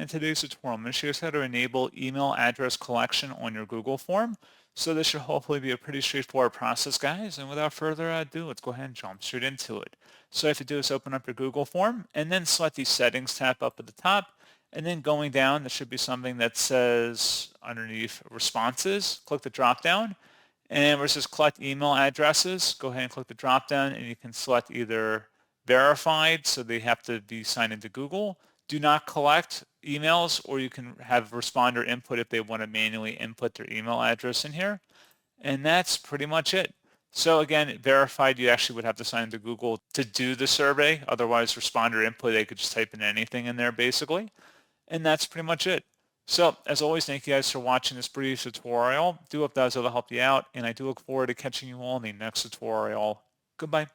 In today's tutorial, I'm going to show you how to enable email address collection on your Google form. So this should hopefully be a pretty straightforward process, guys. And without further ado, let's go ahead and jump straight into it. So what you have to do is open up your Google form and then select the settings tab up at the top. And then going down, there should be something that says underneath responses. Click the drop down. And where it says collect email addresses, go ahead and click the drop down and you can select either verified, so they have to be signed into Google, do not collect emails, or you can have responder input if they want to manually input their email address in here. And that's pretty much it. So again, verified, you actually would have to sign into Google to do the survey. Otherwise, responder input, they could just type in anything in there basically. And that's pretty much it. So as always, thank you guys for watching this brief tutorial. Do hope that was able to help you out, and I do look forward to catching you all in the next tutorial. Goodbye.